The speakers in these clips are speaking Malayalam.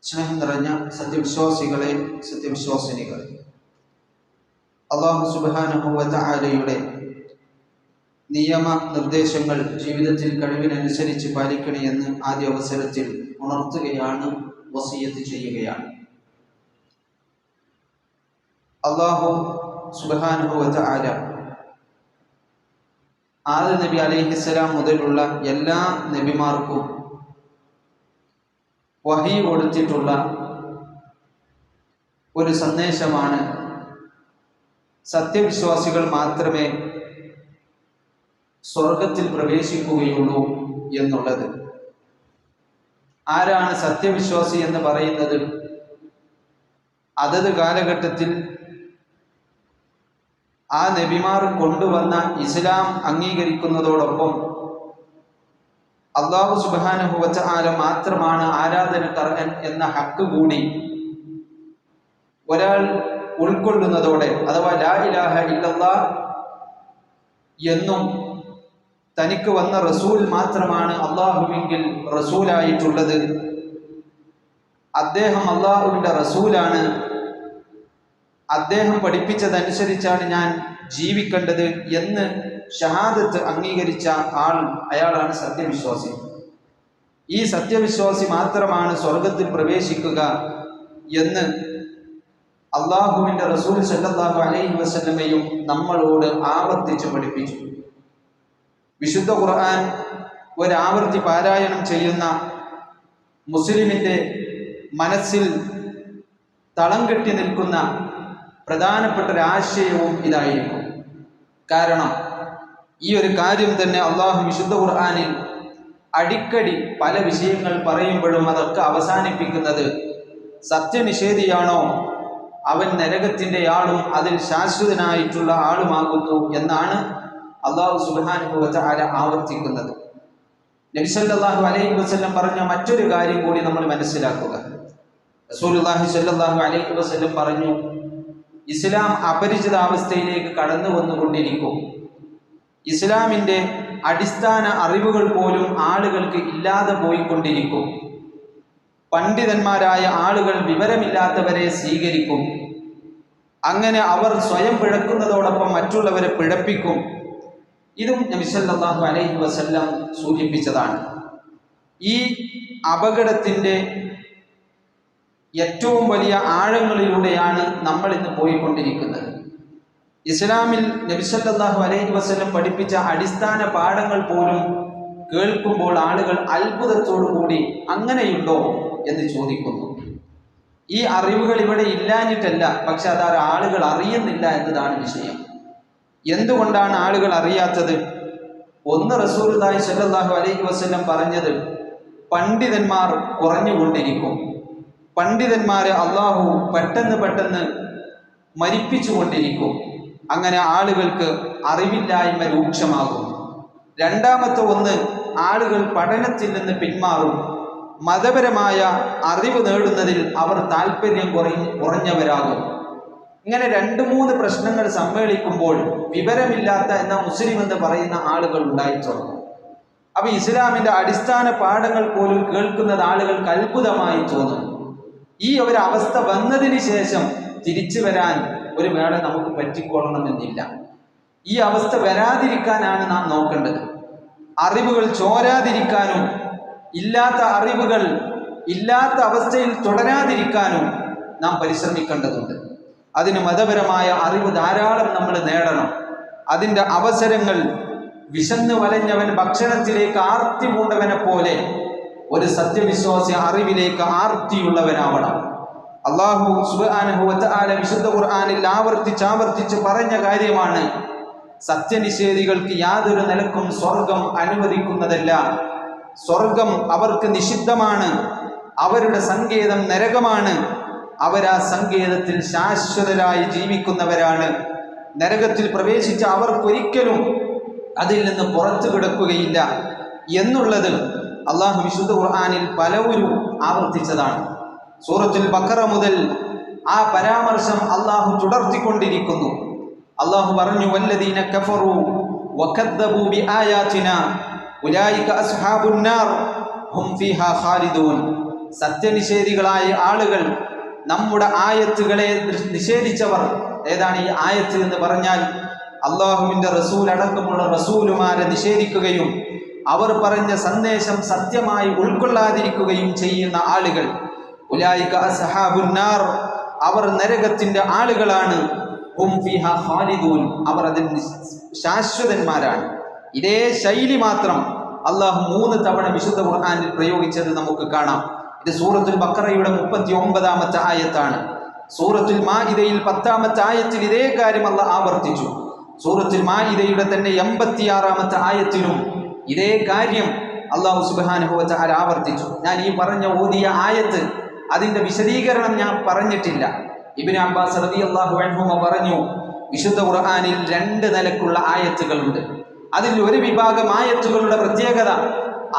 സ്നേഹം നിറഞ്ഞ സത്യവിശ്വാസികളെ, സത്യവിശ്വാസിനികളെ, അല്ലാഹു സുബ്ഹാനഹു വ തആലയുടെ നിയമ നിർദ്ദേശങ്ങൾ ജീവിതത്തിൽ കഴിവിനനുസരിച്ച് പാലിക്കണമെന്ന് ആദ്യ അവസരത്തിൽ ഉണർത്തുകയാണ്, വസിയത്ത് ചെയ്യുകയാണ്. അല്ലാഹു സുബ്ഹാനഹു വ തആല ആദം നബി അലൈഹിസ്സലാം മുതലുള്ള എല്ലാ നബിമാർക്കും വഹി കൊടുത്തിട്ടുള്ള ഒരു സന്ദേശമാണ് സത്യവിശ്വാസികൾ മാത്രമേ സ്വർഗത്തിൽ പ്രവേശിക്കുകയുള്ളൂ എന്നുള്ളത്. ആരാണ് സത്യവിശ്വാസി എന്ന് പറയുന്നത്? അതത് കാലഘട്ടത്തിൽ ആ നബിമാർ കൊണ്ടുവന്ന ഇസ്ലാം അംഗീകരിക്കുന്നതോടൊപ്പം അല്ലാഹു സുബ്ഹാനഹു വ തആല മാത്രമാണ് ആരാധനക്കർഹൻ എന്ന ഹക്ക് കൂടി ഒരാൾ ഉൾക്കൊള്ളുന്നതോടെ, അഥവാ ലാ ഇലാഹ ഇല്ലല്ലാഹ് എന്നും തനിക്ക് വന്ന റസൂൽ മാത്രമാണ് അള്ളാഹുവിങ്കിൽ റസൂലായിട്ടുള്ളത്, അദ്ദേഹം അള്ളാഹുവിൻ്റെ റസൂലാണ്, അദ്ദേഹം പഠിപ്പിച്ചതനുസരിച്ചാണ് ഞാൻ ജീവിക്കേണ്ടത് എന്ന് ഷഹാദത്ത് അംഗീകരിച്ച അയാളാണ് സത്യവിശ്വാസി. ഈ സത്യവിശ്വാസി മാത്രമാണ് സ്വർഗത്തിൽ പ്രവേശിക്കുക എന്ന് അള്ളാഹുവിൻ്റെ റസൂൽ സല്ലല്ലാഹു അലൈഹി വസല്ലമയും നമ്മളോട് ആവർത്തിച്ച് പഠിപ്പിച്ചു. വിശുദ്ധ ഖുർആൻ ഒരാവർത്തി പാരായണം ചെയ്യുന്ന മുസ്ലിമിൻ്റെ മനസ്സിൽ തളം കെട്ടി നിൽക്കുന്ന പ്രധാനപ്പെട്ട ഒരു ആശയവും ഇതായിരിക്കും. കാരണം ഈ ഒരു കാര്യം തന്നെ അള്ളാഹു വിശുദ്ധ ഖുർആനിൽ അടിക്കടി പല വിഷയങ്ങൾ പറയുമ്പോഴും അതൊക്കെ അവസാനിപ്പിക്കുന്നത് സത്യനിഷേധിയാണോ അവൻ നരകത്തിൻ്റെ ആളും അതിൽ ശാശ്വതനായിട്ടുള്ള ആളുമാകുന്നു എന്നാണ് അല്ലാഹു സുബ്ഹാനഹു വ തആല ആവർത്തിക്കുന്നത്. നബി സല്ലല്ലാഹു അലൈഹി വസല്ലം പറഞ്ഞ മറ്റൊരു കാര്യം കൂടി നമ്മൾ മനസ്സിലാക്കുക. റസൂലുള്ളാഹി സല്ലല്ലാഹു അലൈഹി വസല്ലം പറഞ്ഞു, ഇസ്ലാം അപരിചിതാവസ്ഥയിലേക്ക് കടന്നു വന്നുകൊണ്ടിരിക്കും. ഇസ്ലാമിൻ്റെ അടിസ്ഥാന അറിവുകൾ പോലും ആളുകൾക്ക് ഇല്ലാതെ പോയിക്കൊണ്ടിരിക്കും. പണ്ഡിതന്മാരായ ആളുകൾ വിവരമില്ലാത്തവരെ സ്വീകരിക്കും. അങ്ങനെ അവർ സ്വയം പിഴക്കുന്നതോടൊപ്പം മറ്റുള്ളവരെ പിഴപ്പിക്കും. ഇതും നബി സല്ലല്ലാഹു അലൈഹി വസല്ലം സൂചിപ്പിച്ചതാണ്. ഈ അപകടത്തിൻ്റെ ഏറ്റവും വലിയ ആഴങ്ങളിലൂടെയാണ് നമ്മൾ ഇന്ന് പോയിക്കൊണ്ടിരിക്കുന്നത്. ഇസ്ലാമിൽ നബി സല്ലല്ലാഹു അലൈഹി വസല്ലം പഠിപ്പിച്ച അടിസ്ഥാന പാഠങ്ങൾ പോലും കേൾക്കുമ്പോൾ ആളുകൾ അത്ഭുതത്തോടു കൂടി അങ്ങനെയുണ്ടോ എന്ന് ചോദിക്കുന്നു. ഈ അറിവുകൾ ഇവിടെ ഇല്ലാഞ്ഞിട്ടല്ല, പക്ഷെ അത് ആളുകൾ അറിയുന്നില്ല എന്നതാണ് വിഷയം. എന്തുകൊണ്ടാണ് ആളുകൾ അറിയാത്തത്? ഒന്ന്, റസൂലുള്ളാഹി സ്വല്ലല്ലാഹു അലൈഹി വസല്ലം പറഞ്ഞത് പണ്ഡിതന്മാർ കുറഞ്ഞുകൊണ്ടിരിക്കും. പണ്ഡിതന്മാരെ അള്ളാഹു പെട്ടെന്ന് മരിപ്പിച്ചുകൊണ്ടിരിക്കും. അങ്ങനെ ആളുകൾക്ക് അറിവില്ലായ്മ രൂക്ഷമാകും. രണ്ടാമത്തെ ഒന്ന്, ആളുകൾ പഠനത്തിൽ നിന്ന് പിന്മാറും. മതപരമായ അറിവ് നേടുന്നതിൽ അവർ താല്പര്യം കുറഞ്ഞവരാകും. ഇങ്ങനെ 2-3 പ്രശ്നങ്ങൾ സമ്മേളിക്കുമ്പോൾ വിവരമില്ലാത്ത എന്ന മുസ്ലിം എന്ന് പറയുന്ന ആളുകൾ ഉണ്ടായിത്തുടങ്ങും. അപ്പോൾ ഇസ്ലാമിൻ്റെ അടിസ്ഥാന പാഠങ്ങൾ പോലും കേൾക്കുന്നത് ആളുകൾക്ക് അത്ഭുതമായി തോന്നും. ഈ ഒരു അവസ്ഥ വന്നതിന് ശേഷം തിരിച്ചു വരാൻ ഒരു വേള നമുക്ക് പറ്റിക്കൊള്ളണമെന്നില്ല. ഈ അവസ്ഥ വരാതിരിക്കാനാണ് നാം നോക്കേണ്ടത്. അറിവുകൾ ചോരാതിരിക്കാനും ഇല്ലാത്ത അറിവുകൾ ഇല്ലാത്ത അവസ്ഥയിൽ തുടരാതിരിക്കാനും നാം പരിശ്രമിക്കേണ്ടതുണ്ട്. അതിന് മതപരമായ അറിവ് ധാരാളം നമ്മൾ നേടണം. അതിൻ്റെ അവസരങ്ങൾ വിശന്നു വലഞ്ഞവൻ ഭക്ഷണത്തിലേക്ക് ആർത്തി പൂണ്ടവനെ പോലെ ഒരു സത്യവിശ്വാസി അറിവിലേക്ക് ആർത്തിയുള്ളവനാവണം. അല്ലാഹു സുബ്ഹാനഹു വ തആല വിശുദ്ധ ഖുർആനിൽ ആവർത്തിച്ച് പറഞ്ഞ കാര്യമാണ്, സത്യനിഷേധികൾക്ക് യാതൊരു നിലക്കും സ്വർഗം അനുവദിക്കുന്നതല്ല. സ്വർഗം അവർക്ക് നിഷിദ്ധമാണ്. അവരുടെ സങ്കേതം നരകമാണ്. അവരാ സങ്കേതത്തിൽ ശാശ്വതരായി ജീവിക്കുന്നവരാണ്. നരകത്തിൽ പ്രവേശിച്ച അവർക്കൊരിക്കലും അതിൽ നിന്ന് പുറത്തു കിടക്കുകയില്ല എന്നുള്ളത് അള്ളാഹു വിശുദ്ധ ഖുർആനിൽ പലവരും ആവർത്തിച്ചതാണ്. സൂറത്തുൽ ബഖറ മുതൽ ആ പരാമർശം അള്ളാഹു തുടർത്തിക്കൊണ്ടിരിക്കുന്നു. അള്ളാഹു പറഞ്ഞു, വല്ലദീന കഫറു വകദ്ദബു ബിആയാതിനാ ഉലൈക അസ്ഹാബുൻ നാർ ഹും ഫീഹാ ഖാലിദൂൻ. സത്യനിഷേധികളായ ആളുകൾ, നമ്മുടെ ആയത്തുകളെ നിഷേധിച്ചവർ. ഏതാണ് ഈ ആയത്ത് എന്ന് പറഞ്ഞാൽ അള്ളാഹുവിൻ്റെ റസൂൽ അടക്കമുള്ള റസൂലുമാരെ നിഷേധിക്കുകയും അവർ പറഞ്ഞ സന്ദേശം സത്യമായി ഉൾക്കൊള്ളാതിരിക്കുകയും ചെയ്യുന്ന ആളുകൾ. ഉലൈക അസ്ഹാബുന്നാർ, അവർ നരകത്തിന്റെ ആളുകളാണ്. ഹും ഫീഹാ ഖാലിദൂൻ, അവർ അതിൽ ശാശ്വതന്മാരാണ്. ഇതേ ശൈലി മാത്രം അള്ളാഹു 3 തവണ വിശുദ്ധ ഖുർആനിൽ പ്രയോഗിച്ചത് നമുക്ക് കാണാം. ഇത് സൂറത്തുൽ ബഖറയുടെ 39-ാമത്തെ ആയത്താണ്. സൂറത്തുൽ മാഇദയിൽ 10-ാമത്തെ ആയത്തിൽ ഇതേ കാര്യം അള്ളാഹ് ആവർത്തിച്ചു. സൂറത്തുൽ മാഇദയുടെ തന്നെ 86-ാമത്തെ ആയത്തിലും ഇതേ കാര്യം അള്ളാഹു സുബ്ഹാനഹു വ തആല ആവർത്തിച്ചു. ഞാൻ ഈ ഓതിയ ആയത്ത് അതിന്റെ വിശദീകരണം ഞാൻ പറഞ്ഞിട്ടില്ല. ഇബ്നു അബ്ബാസ് റളിയല്ലാഹു അൻഹുമ പറഞ്ഞു, വിശുദ്ധ ഖുർആനിൽ 2 നിലക്കുള്ള ആയത്തുകളുണ്ട്. അതിൽ ഒരു വിഭാഗം ആയത്തുകളുടെ പ്രത്യേകത,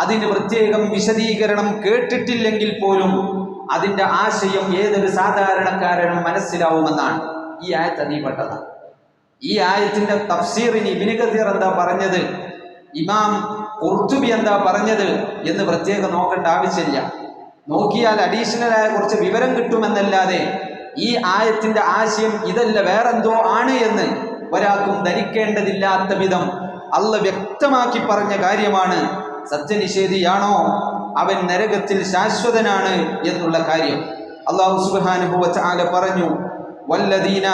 അതിന് പ്രത്യേകം വിശദീകരണം കേട്ടിട്ടില്ലെങ്കിൽ പോലും അതിന്റെ ആശയം ഏതൊരു സാധാരണക്കാരനും മനസ്സിലാവുമെന്നാണ്. ഈ ആയത്ത് അതിൽപ്പെട്ടതാണ്. ഈ ആയത്തിന്റെ തഫ്സീറിന് ഇബ്നു കസീർ എന്താ പറഞ്ഞത്, ഇമാം ഖുർത്തുബി എന്താ പറഞ്ഞത് എന്ന് പ്രത്യേകം നോക്കേണ്ട ആവശ്യമില്ല. നോക്കിയാൽ അഡീഷണലായ കുറച്ച് വിവരം കിട്ടുമെന്നല്ലാതെ ഈ ആയത്തിന്റെ ആശയം ഇതല്ല വേറെന്തോ ആണ് എന്ന് ഒരാൾക്കും ധരിക്കേണ്ടതില്ലാത്ത വിധം അള്ളാഹ് വ്യക്തമാക്കി പറഞ്ഞ കാര്യമാണ്. സത്യനിഷേധിയാണോ അവൻ നരകത്തിൽ ശാശ്വതനാണ് എന്നുള്ള കാര്യം. അല്ലാഹു സുബ്ഹാനഹു വ തആല പറഞ്ഞു, വല്ലദീന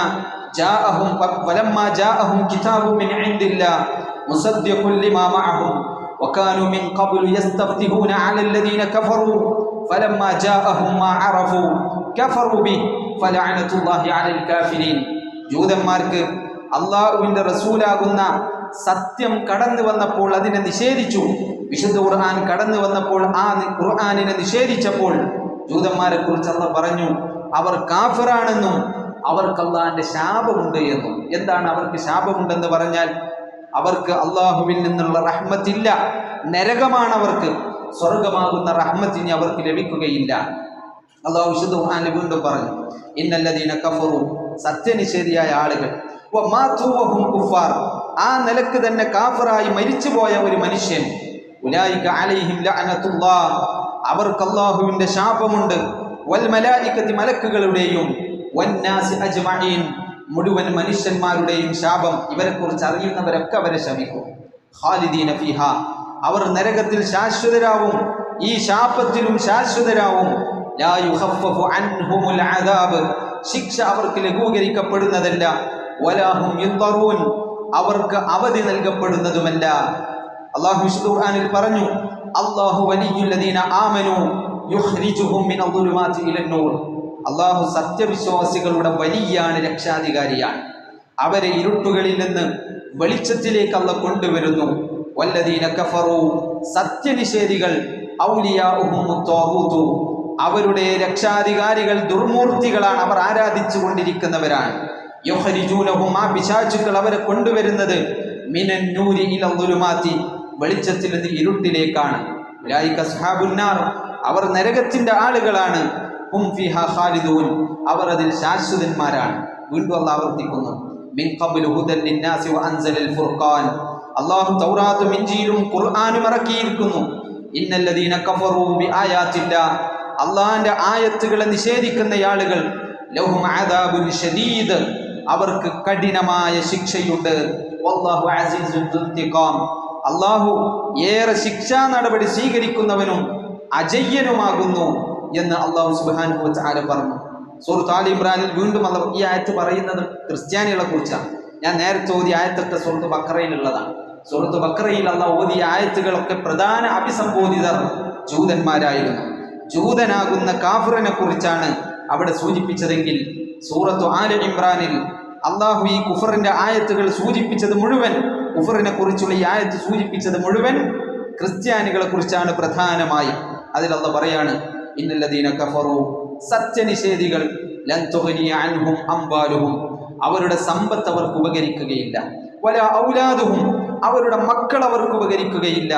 ജാഅഹും വലമ്മാ ജാഅഹും കിതാബും മിൻ ഇൻദില്ലാഹ് മുസദ്ദിഖുൻ ലിമാ മഅഹും വകാനൂ മിൻ ഖബ്ലു യസ്തഫ്തിഹൂന അലല്ലദീന കഫറൂ ഫലമ്മാ ജാഅഹും മാ അറഫൂ കഫറൂ ബിഹി ഫലഅനതുല്ലാഹി അലൽ കാഫിരീൻ. ജൂതന്മാർക്ക് അല്ലാഹുവിന്റെ റസൂലാകുന്ന സത്യം കടന്നു വന്നപ്പോൾ അതിനെ നിഷേധിച്ചു. വിശുദ്ധ ഖുർആൻ കടന്നു വന്നപ്പോൾ ആ ഖുർആനിനെ നിഷേധിച്ചപ്പോൾ ജൂതന്മാരെ കുറിച്ച് അല്ലാഹ് പറഞ്ഞു, അവർ കാഫിറാണെന്നും അവർക്ക് അല്ലാഹുവിന്റെ ശാപമുണ്ട് എന്നും. എന്താണ് അവർക്ക് ശാപമുണ്ടെന്ന് പറഞ്ഞാൽ, അവർക്ക് അള്ളാഹുവിൽ നിന്നുള്ള റഹ്മത്തില്ല, നരകമാണ് അവർക്ക്. സ്വർഗമാകുന്ന റഹ്മത്തിനെ അവർക്ക് ലഭിക്കുകയില്ല. അള്ളാഹു വിശുദ്ധ ഖുർആനിൽ വീണ്ടും പറഞ്ഞു, ഇന്നല്ലദീന കഫറു, സത്യനിഷേധിയായ ആളുകൾ, വമാതു വഹും കുഫാർ, ആ നിലക്ക് തന്നെ കാഫിറായി മരിച്ചുപോയ ഒരു മനുഷ്യൻ, ഉലൈക അലൈഹിം ലഅനത്തുല്ലാഹ്, അവർക്ക് അല്ലാഹുവിന്റെ ശാപമുണ്ട്, വൽ മലായികതി, മലക്കുകളുടെയും, വന്നാസി അജ്മഈൻ, മുഴുവൻ മനുഷ്യന്മാരുടെയും ശാപം. ഇവരെ കുറിച്ച് അറിയുന്നവരൊക്കെ അവരെ ശപിക്കും. ഖാലിദീന ഫീഹാ, അവർ നരകത്തിൽ ശാശ്വതരാവും, ഈ ശാപത്തിലും ശാശ്വതരാവും. ലാ യുഖഫഫു അൻഹുമുൽ അദാബ്, ശിക്ഷ അവർക്ക് ലഘൂകരിക്കപ്പെടുന്നതല്ല. വലാഹും യുൻദറൂൻ, അവർക്ക് അവധി നൽകപ്പെടുന്നതുമല്ല. അല്ലാഹു വിശുദ്ധ ഖുർആനിൽ പറഞ്ഞു, അല്ലാഹു വലിയുല്ലദീന ആമനു യുഖ്രിജുഹും മിനൽ ദുലുമാതി ഇലൻ നൂർ, അല്ലാഹു സത്യവിശ്വാസികളുടെ വലിയാണ്, രക്ഷാധികാരിയാണ്. അവരെ ഇരുട്ടുകളിൽ നിന്ന് വെളിച്ചത്തിലേക്ക് അല്ലാഹു കൊണ്ടുവരുന്നു. വല്ലദീന കഫറു, സത്യനിഷേധികൾ, ഔലിയാഉഹും ത്വാഗൂതു, അവരുടെ രക്ഷാധികാരികൾ ദുർമൂർത്തികളാണ്, അവർ ആരാധിച്ചു കൊണ്ടിരിക്കുന്നവരാണ്. യുഖ്രിജൂനഹും, ആ പിശാചുക്കൾ അവരെ കൊണ്ടുവരുന്നത് മിനൻ നൂരി ഇലൽ ദുലുമാതി, വെളിച്ചത്തിൽ നിന്ന് ഇരുട്ടിലേക്കാണ്. ഉലൈക അസ്ഹാബുന്നാർ, അവർ നരകത്തിന്റെ ആളുകളാണ്. ഹും ഫീഹാ ഖാലിദൂൻ, അവർ അതിൽ ശാശ്വതന്മാരാണ്. വീണ്ടും അല്ലാഹു ആവർത്തിക്കുന്നു, മിൻ ഖബ്ലു ഹുദൻ ലിന്നാസി വഅൻസലൽ ഫുർഖാൻ, അല്ലാഹു തൗറാത്തും ഇൻജീലും ഖുർആനും ഇറക്കിയിരിക്കുന്നു. ഇന്നല്ലദീന കഫറൂ ബിആയാത്തില്ലാഹ്, അല്ലാഹുവിന്റെ ആയത്തുകളെ നിഷേധിക്കുന്ന ആളുകൾ, ലഹും അദാബുൻ ശദീദ്, അവർക്ക് കഠിനമായ ശിക്ഷയുണ്ട്. വല്ലാഹു അസീസുൻ ദുൻതിഖാം, അല്ലാഹു ഏറെ ശിക്ഷാ നടപടി സ്വീകരിക്കുന്നവനും അജയ്യനുമാകുന്നു എന്ന് അല്ലാഹു സുബ്ഹാനഹു വ തആല പറഞ്ഞു. സൂറത്ത് ആൽ ഇംറാനിൽ വീണ്ടും അല്ലാഹു ഈ ആയത്ത് പറയുന്നത് ക്രിസ്ത്യാനികളെ കുറിച്ചാണ്. ഞാൻ നേരത്തെ ഓതിയ ആയത്തൊക്കെ സൂറത്ത് ബഖറയിലുള്ളതാണ്. സൂറത്ത് ബഖറയിൽ അല്ലാഹു ഓതിയ ആയത്തുകളൊക്കെ പ്രധാന അഭിസംബോധിതർ ജൂതന്മാരായിരുന്നു. ജൂതനാകുന്ന കാഫിറിനെ കുറിച്ചാണ് അവിടെ സൂചിപ്പിച്ചതെങ്കിൽ സൂറത്ത് ആൽ ഇംറാനിൽ അല്ലാഹു ഈ കുഫറിന്റെ ആയത്തുകൾ സൂചിപ്പിച്ചത് മുഴുവൻ, കുഫറിനെ കുറിച്ചുള്ള ഈ ആയത്ത് സൂചിപ്പിച്ചത് മുഴുവൻ ക്രിസ്ത്യാനികളെ കുറിച്ചാണ് പ്രധാനമായി. അതിൽ അല്ലാഹു പറയാണ്, ഇന്നല്ലദീന കഫറു, സത്യനിഷേധികൾ, ലൻ തുഗ്നിയ അൻഹും അംവാലുഹും, അവരുടെ സമ്പത്ത് അവർക്ക് ഉപകരിക്കുകയില്ല, വല ഔലാദുഹും, അവരുടെ മക്കൾ അവർക്ക് ഉപകരിക്കുകയില്ല,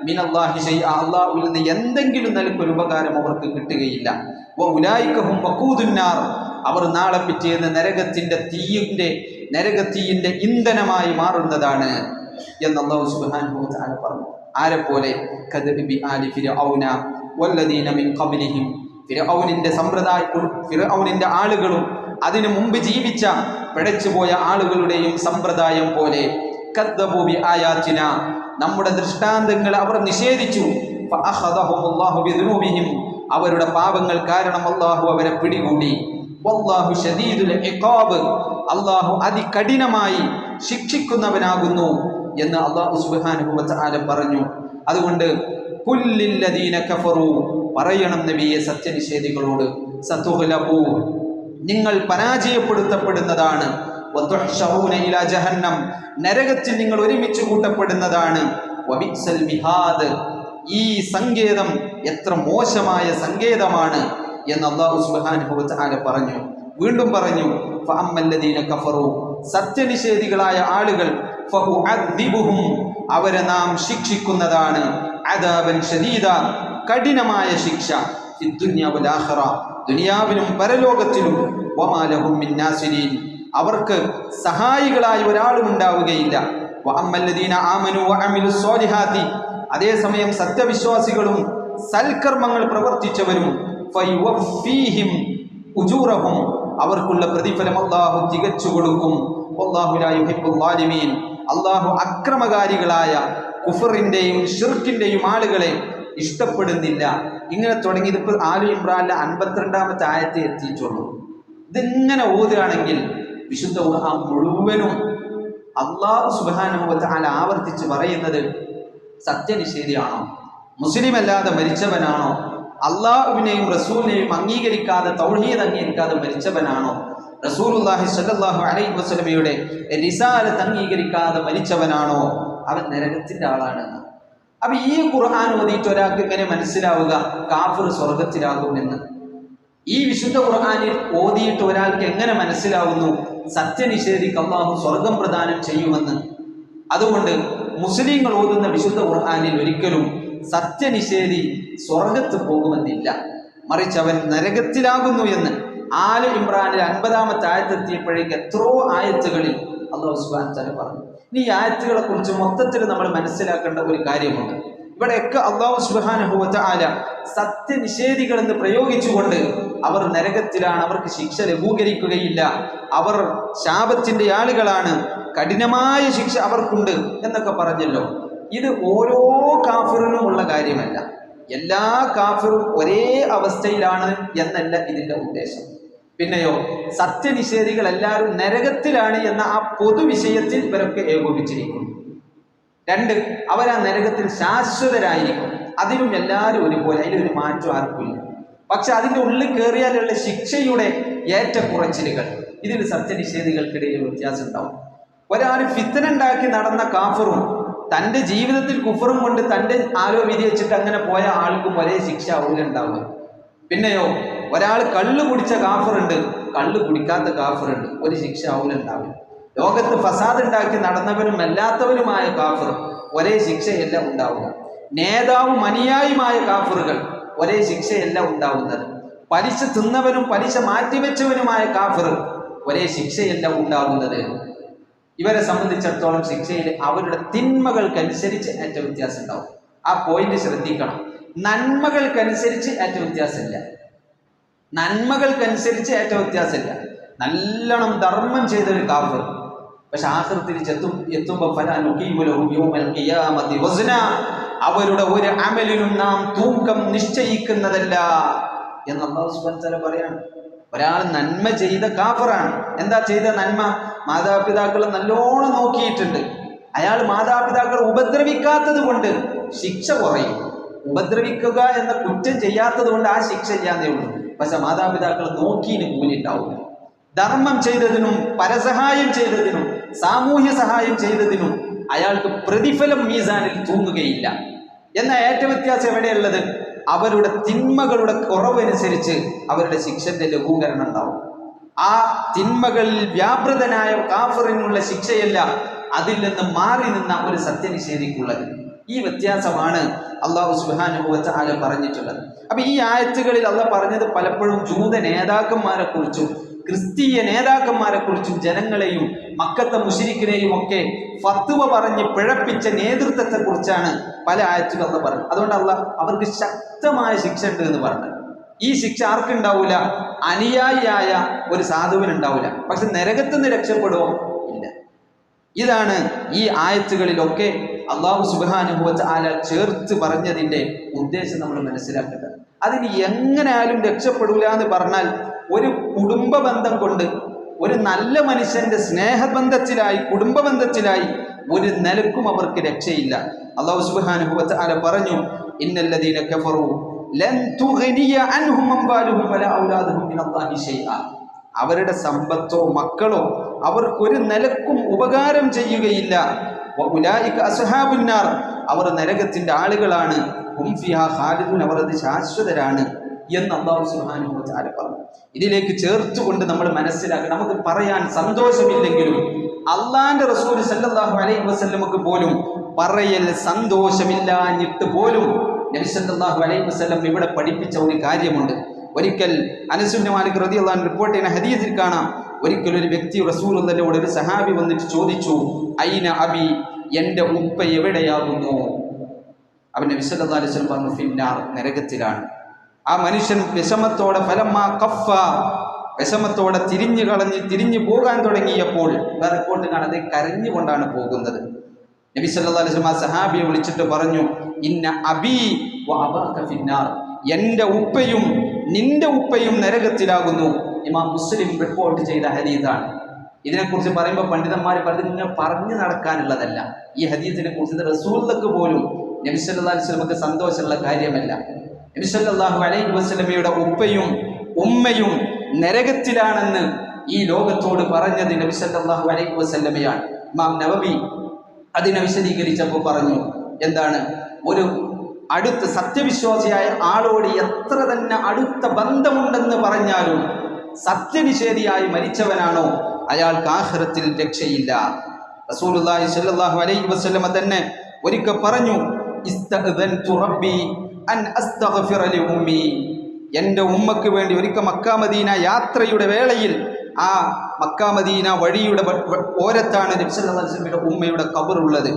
മിനല്ലാഹി ശൈഅ, അല്ലാഹുവിൽ നിന്ന് എന്തെങ്കിലും നിലക്കൊരു ഉപകാരം അവർക്ക് കിട്ടുകയില്ല. വഉലൈക ഹും വഖൂദുന്നാർ, അവർ നാളെ പിറ്റേന്ന് നരകത്തീയിന്റെ ഇന്ധനമായി മാറുന്നതാണ് എന്ന് അല്ലാഹു സുബ്ഹാനഹു വ തആല പറഞ്ഞു. ആരെപ്പോലെ? കദബി ആലി ഫിർഔന വല്ലദീന മിൻ ഖബ്ലിഹിം ഫിർഔനിന്റെ സമ്പ്രദായവും ഫിർഔനിന്റെ ആളുകളും അതിനു മുമ്പ് ജീവിച്ച പിഴച്ചുപോയ ആളുകളുടെയും സമ്പ്രദായം പോലെ കദ്ദബൂ ബിആയാതിന, നമ്മുടെ ദൃഷ്ടാന്തങ്ങൾ അവർ നിഷേധിച്ചു. ഫഅഖദഹുമുല്ലാഹു ബിദുനൂബിഹിം, അവരുടെ പാപങ്ങൾ കാരണം അല്ലാഹു അവരെ പിടികൂടി. വല്ലാഹു ശദീദുൽ ഇഖാബ്, അല്ലാഹു അതികഠിനമായി ശിക്ഷിക്കുന്നവനാകുന്നു എന്ന് അല്ലാഹു സുബ്ഹാനഹു വ തആല പറഞ്ഞു. അതുകൊണ്ട് കുല്ലിൽ ലദീന കഫറു, പറയണം നബിയെ സത്യനിഷേധികളോട്, സതുഗ്ലബൂ, നിങ്ങൾ പരാജയപ്പെടുത്തപ്പെടുന്നതാണ്. വതുഹ്ശറൂന ഇലാ ജഹന്നം, നരകത്തിൽ നിങ്ങൾ ഒരുമിച്ച് കൂട്ടപ്പെടുന്നതാണ്. വബിഅ്സൽ മിഹാദ്, ഈ സങ്കേതം എത്ര മോശമായ സങ്കേതമാണ് എന്ന് അല്ലാഹു സുബ്ഹാനഹു വ തആല പറഞ്ഞു. വീണ്ടും പറഞ്ഞു ഫഅമ്മല്ലദീന കഫറു, സത്യനിഷേധികളായ ആളുകൾ ഫഉഅദ്ദിബുഹും, അവരെ നാം ശിക്ഷിക്കുന്നതാണ്. അദാബൻ ശദീദ, കഠിനമായ ശിക്ഷ. ഫിദ്ദുനിയ വൽ ആഖിറ, ദുനിയാവിലും പരലോകത്തിലും. വമാ ലഹും മിൻ നാസിരീൻ, അവർക്ക് സഹായികളായി ഒരാളും ഉണ്ടാവുകയില്ല. വഅമ്മല്ലദീന ആമനു വഅമിലുസ് സ്വാലിഹാത്തി, അതേസമയം സത്യവിശ്വാസികളും സൽക്കർമ്മങ്ങൾ പ്രവർത്തിച്ചവരും ഫയുവഫീഹിം ഉജൂറഹും, അവർക്കുള്ള പ്രതിഫലം അല്ലാഹു തികച്ചു കൊടുക്കും. വല്ലാഹു ലാ യുഹിബ്ബുൽ ളാലിമീൻ, അല്ലാഹു അക്രമകാരികളായ കുഫറിന്റെയും ഷിർക്കിന്റെയും ആളുകളെ ഇഷ്ടപ്പെടുന്നില്ല. ഇങ്ങനെ തുടങ്ങി. ഇതിപ്പോൾ ആലു ഇമ്രാനിലെ 52-ാമത്തെ ആയത്തെ എത്തിയിട്ടുള്ളൂ. ഇതിങ്ങനെ ഓതുകയാണെങ്കിൽ വിശുദ്ധ ഖുർആൻ മുഴുവനും അല്ലാഹു സുബ്ഹാനഹു വ തആല ആവർത്തിച്ച് പറയുന്നത് സത്യനിഷേധിയാണോ, മുസ്ലിം അല്ലാതെ മരിച്ചവനാണോ, അള്ളാഹുവിനെയും റസൂലിനെയും അംഗീകരിക്കാതെ തൗഹീദ് അംഗീകരിക്കാതെ മരിച്ചവനാണോ, റസൂലുള്ളാഹി സ്വല്ലല്ലാഹു അലൈഹി വസല്ലമയുടെ റിസാലത്ത് അംഗീകരിക്കാതെ മരിച്ചവനാണോ, അവൻ നരകത്തിന്റെ ആളാണ്. അപ്പൊ ഈ ഖുർആൻ ഓതിയിട്ട് ഒരാൾക്ക് എങ്ങനെ മനസ്സിലാവുക കാഫിർ സ്വർഗത്തിലാകുമെന്ന്? ഈ വിശുദ്ധ ഖുർആനിൽ ഓതിയിട്ട് ഒരാൾക്ക് എങ്ങനെ മനസ്സിലാവുന്നു സത്യനിഷേധിക്ക് അല്ലാഹു സ്വർഗം പ്രദാനം ചെയ്യുമെന്ന്? അതുകൊണ്ട് മുസ്ലിങ്ങൾ ഓതുന്ന വിശുദ്ധ ഖുർആനിൽ ഒരിക്കലും സത്യനിഷേധി സ്വർഗത്ത് പോകുമെന്നില്ല, മറിച്ച് അവൻ നരകത്തിലാകുന്നു എന്ന് ആല ഇമ്രാനിൽ 50-ാമത്തെ ആയത്തെത്തിയപ്പോഴേക്ക് എത്രയോ ആയത്തുകളിൽ അല്ലാഹു സുബ്ഹാനഹു വ തആല പറഞ്ഞു. ഇനി ഈ ആയത്തുകളെ കുറിച്ച് മൊത്തത്തിൽ നമ്മൾ മനസ്സിലാക്കേണ്ട ഒരു കാര്യമുണ്ട്. ഇവിടെയൊക്കെ അല്ലാഹു സുബ്ഹാനഹു വ തആല സത്യനിഷേധികൾ എന്ന് പ്രയോഗിച്ചുകൊണ്ട് അവർ നരകത്തിലാണ്, അവർക്ക് ശിക്ഷ ലഘൂകരിക്കുകയില്ല, അവർ ശാപത്തിന്റെ ആളുകളാണ്, കഠിനമായ ശിക്ഷ അവർക്കുണ്ട് എന്നൊക്കെ പറഞ്ഞല്ലോ. ഇത് ഓരോ കാഫിറിനും ഉള്ള കാര്യമല്ല. എല്ലാ കാഫിറും ഒരേ അവസ്ഥയിലാണ് എന്നല്ല ഇതിന്റെ ഉദ്ദേശം. പിന്നെയോ സത്യനിഷേധികൾ എല്ലാവരും നരകത്തിലാണ് എന്ന ആ പൊതുവിഷയത്തിൽ ഇവരൊക്കെ ഏകോപിച്ചിരിക്കുന്നു. 2, അവരാ നരകത്തിൽ ശാശ്വതരായിരിക്കും. അതിനും എല്ലാവരും ഒരുപോലെ, അതിലൊരു മാറ്റം ആർക്കില്ല. പക്ഷെ അതിൻ്റെ ഉള്ളിൽ കയറിയാലുള്ള ശിക്ഷയുടെ ഏറ്റക്കുറച്ചിലുകൾ, ഇതിൽ സത്യനിഷേധികൾക്കിടയിൽ വ്യത്യാസം ഉണ്ടാവും. ഒരാൾ ഫിത്ന ഉണ്ടാക്കി നടന്ന കാഫറും തൻ്റെ ജീവിതത്തിൽ കുഫറും കൊണ്ട് തൻ്റെ വിധി വെച്ചിട്ട് അങ്ങനെ പോയ ആൾക്കും ഒരേ ശിക്ഷ ഉണ്ടാവുക. പിന്നെയോ ഒരാൾ കള്ള് കുടിച്ച കാഫറുണ്ട്, കള്ള് കുടിക്കാത്ത കാഫറുണ്ട്, ഒരു ശിക്ഷ ഉണ്ടാവില്ല. ലോകത്ത് ഫസാദ് ഉണ്ടാക്കി നടന്നവരും അല്ലാത്തവരുമായ കാഫർ ഒരേ ശിക്ഷയല്ല ഉണ്ടാവുക. നേതാവും അനുയായിയുമായ കാഫറുകൾ ഒരേ ശിക്ഷയല്ല ഉണ്ടാവുന്നത്. പലിശ തിന്നവനും പലിശ മാറ്റിവെച്ചവനുമായ കാഫർ ഒരേ ശിക്ഷയല്ല ഉണ്ടാവുന്നത്. ഇവരെ സംബന്ധിച്ചിടത്തോളം ശിക്ഷയിൽ അവരുടെ തിന്മകൾക്കനുസരിച്ച് ഏറ്റവും വ്യത്യാസം ഉണ്ടാവും. ആ പോയിന്റ് ശ്രദ്ധിക്കണം. നന്മകൾക്കനുസരിച്ച് ഏറ്റവും വ്യത്യാസമില്ല. നന്മകൾക്കനുസരിച്ച് ഏറ്റവും വ്യത്യാസമില്ല. നല്ലോണം ധർമ്മം ചെയ്തൊരു കാഫർ പക്ഷെ ആഖിറത്തിൽ എത്തുമ്പോൾ അവരുടെ ഒരു അമലിനും നാം തൂക്കം നിശ്ചയിക്കുന്നതല്ല എന്ന് അല്ലാഹു സുബ്ഹാനഹു വ തആല പറയാണ്. ഒരാൾ നന്മ ചെയ്ത കാഫറാണ്. എന്താ ചെയ്ത നന്മ? മാതാപിതാക്കളെ നല്ലോണം നോക്കിയിട്ടുണ്ട്. അയാൾ മാതാപിതാക്കളെ ഉപദ്രവിക്കാത്തത് കൊണ്ട് ശിക്ഷ കുറയും. ഉപദ്രവിക്കുക എന്ന കുറ്റം ചെയ്യാത്തത് കൊണ്ട് ആ ശിക്ഷ ചെയ്യാന്നേ ഉള്ളൂ. പക്ഷെ മാതാപിതാക്കളെ നോക്കിയതിന് കൂലിണ്ടാവില്ല. ധർമ്മം ചെയ്തതിനും പരസഹായം ചെയ്തതിനും സാമൂഹ്യ സഹായം ചെയ്തതിനും അയാൾക്ക് പ്രതിഫലം മീസാനിൽ തൂങ്ങുകയില്ല. എന്ന ഏറ്റവും വ്യത്യാസം എവിടെയുള്ളത്? അവരുടെ തിന്മകളുടെ കുറവനുസരിച്ച് അവരുടെ ശിക്ഷന്റെ ലഘൂകരണം ഉണ്ടാവും. ആ തിന്മകളിൽ വ്യാപൃതനായ കാഫറിനുള്ള ശിക്ഷയല്ല അതിൽ നിന്ന് മാറി നിന്ന ഒരു സത്യനിഷേധിക്കുള്ളത്. ഈ വ്യത്യാസമാണ് അല്ലാഹു സുബ്ഹാനഹു വ തആല പറഞ്ഞിട്ടുള്ളത്. അപ്പൊ ഈ ആയത്തുകളിൽ അല്ലാഹ് പറഞ്ഞത് പലപ്പോഴും ജൂത നേതാക്കന്മാരെ കുറിച്ചും ക്രിസ്തീയ നേതാക്കന്മാരെ കുറിച്ചും ജനങ്ങളെയും മക്കത്തെ മുശ്രിക്കിനെയും ഒക്കെ ഫത്വ പറഞ്ഞ് പിഴപ്പിച്ച നേതൃത്വത്തെ കുറിച്ചാണ് പല ആയത്തുകൾ അല്ലാഹ് പറഞ്ഞത്. അതുകൊണ്ട് അല്ലാഹ് അവർക്ക് ശക്തമായ ശിക്ഷ ഉണ്ട് എന്ന് പറഞ്ഞത്. ഈ ശിക്ഷ ആർക്കുണ്ടാവില്ല? അനുയായിയായ ഒരു സാധുവിനുണ്ടാവില്ല. പക്ഷെ നരകത്തിൽ നിന്ന് രക്ഷപ്പെടുമോ? ഇല്ല. ഇതാണ് ഈ ആയത്തുകളിലൊക്കെ അള്ളാഹു സുബ്ഹാനഹു വ തആല ചേർത്ത് പറഞ്ഞതിൻ്റെ ഉദ്ദേശം നമ്മൾ മനസ്സിലാക്കേണ്ടത്. അതിന് എങ്ങനെയാലും രക്ഷപ്പെടൂല എന്ന് പറഞ്ഞാൽ ഒരു കുടുംബ ബന്ധം കൊണ്ട്, ഒരു നല്ല മനുഷ്യന്റെ സ്നേഹബന്ധത്തിലായി, കുടുംബ ബന്ധത്തിലായി ഒരു നിലക്കും അവർക്ക് രക്ഷയില്ല. അള്ളാഹു സുബ്ഹാനഹു വ തആല പറഞ്ഞു, ഇന്നല്ലദീന കഫറു ലൻ തുഗ്നിയ അൻഹും അംവാലുഹും വലാ ഔലാദുഹും മിനല്ലാഹി ശൈആ. അവരുടെ സമ്പത്തോ മക്കളോ അവർക്കൊരു നിലക്കും ഉപകാരം ചെയ്യുകയില്ല. വഉലൈക അസ്ഹാബുന്നാർ, അവർ നരകത്തിന്റെ ആളുകളാണ്. ഹും ഫിഹാ ഖാലിദൂൻ, അവർ അത് ശാശ്വതരാണ് എന്ന് അല്ലാഹു സുബ്ഹാനഹു വ തആല പറഞ്ഞു. ഇതിലേക്ക് ചേർത്തുകൊണ്ട് നമ്മൾ മനസ്സിലാക്കണം, നമുക്ക് പറയാൻ സന്തോഷമില്ലെങ്കിലും അള്ളാന്റെ റസൂൽ സല്ലല്ലാഹു അലൈഹി വസല്ലമക്ക് പോലും പറയൽ സന്തോഷമില്ലാഞ്ഞിട്ട് പോലും നബി സല്ലല്ലാഹു അലൈഹി വസല്ലം ഇവിടെ പഠിപ്പിച്ച ഒരു കാര്യമുണ്ട്. ഒരിക്കൽ അനസ് ഇബ്നു മാലിക് റളിയല്ലാഹു അൻഹു റിപ്പോർട്ട് ചെയ്യുന്ന ഹദീസിൽ കാണാം, ഒരിക്കൽ ഒരു വ്യക്തി റസൂലുള്ളാഹിയോട്, ഒരു സഹാബി വന്നിട്ട് ചോദിച്ചു, ഐന അബി, എൻ്റെ ഉപ്പ എവിടെയാകുന്നു? അവൻ നബി സല്ലല്ലാഹു അലൈഹി വസല്ലം പറഞ്ഞു, ഫിന്നാർ, നരകത്തിലാണ്. ആ മനുഷ്യൻ വിഷമത്തോടെ ഫലമ്മാ കഫ, വിഷമത്തോടെ തിരിഞ്ഞു പോകാൻ തുടങ്ങിയപ്പോൾ റിപ്പോർട്ട് കാണാതെ കരഞ്ഞുകൊണ്ടാണ് പോകുന്നത്. നബി സല്ലല്ലാഹു അലൈഹി വസല്ലം ആ സഹാബിയെ വിളിച്ചിട്ട് പറഞ്ഞു, ഇന്ന അബീ വ അബാക ഫിന്നാർ, എൻ്റെ ഉപ്പയും നിന്റെ ഉപ്പയും നരകത്തിലാകുന്നു. ഇമാം മുസ്ലിം റിപ്പോർട്ട് ചെയ്ത ഹദീസാണ്. ഇതിനെക്കുറിച്ച് പറയുമ്പോൾ പണ്ഡിതന്മാർ പറഞ്ഞത് ഇങ്ങനെ പറഞ്ഞു നടക്കാനുള്ളതല്ല. ഈ ഹദീസിനെ കുറിച്ച് റസൂലുള്ളാഹിക്ക് പോലും നബി സല്ലല്ലാഹു അലൈഹി വസല്ലമക്ക് സന്തോഷമുള്ള കാര്യമല്ല. നബി സല്ലല്ലാഹു അലൈഹി വസല്ലമയുടെ ഉപ്പയും ഉമ്മയും നരകത്തിലാണെന്ന് ഈ ലോകത്തോട് പറഞ്ഞത് നബി സല്ലല്ലാഹു അലൈഹി വസല്ലമയാണ്. ഇമാം നവവി അതിനെ വിശദീകരിച്ചപ്പോൾ പറഞ്ഞു, എന്താണ്, ഒരു അടുത്ത സത്യവിശ്വാസിയായ ആളോട് എത്ര തന്നെ അടുത്ത ബന്ധമുണ്ടെന്ന് പറഞ്ഞാലും സത്യനിഷേധിയായി മരിച്ചവനാണോ അയാൾക്ക് ആഖിറത്തിൽ രക്ഷയില്ല. റസൂലുള്ളാഹി സ്വല്ലല്ലാഹു അലൈഹി വസല്ലമ തന്നെ ഒരിക്കൽ പറഞ്ഞു, ഇസ്തഅ്ദൻതു റബ്ബി അൻ അസ്തഗ്ഫിറ ലി ഉമ്മി, എൻ്റെ ഉമ്മക്ക് വേണ്ടി ഒരിക്കൽ മക്ക മദീന യാത്രയുടെ വേളയിൽ, ആ മക്ക മദീന വഴിയുടെ ഓരത്താണ് നബി സല്ലല്ലാഹു അലൈഹി വസല്ലമയുടെ ഉമ്മയുടെ ഖബറുള്ളത്.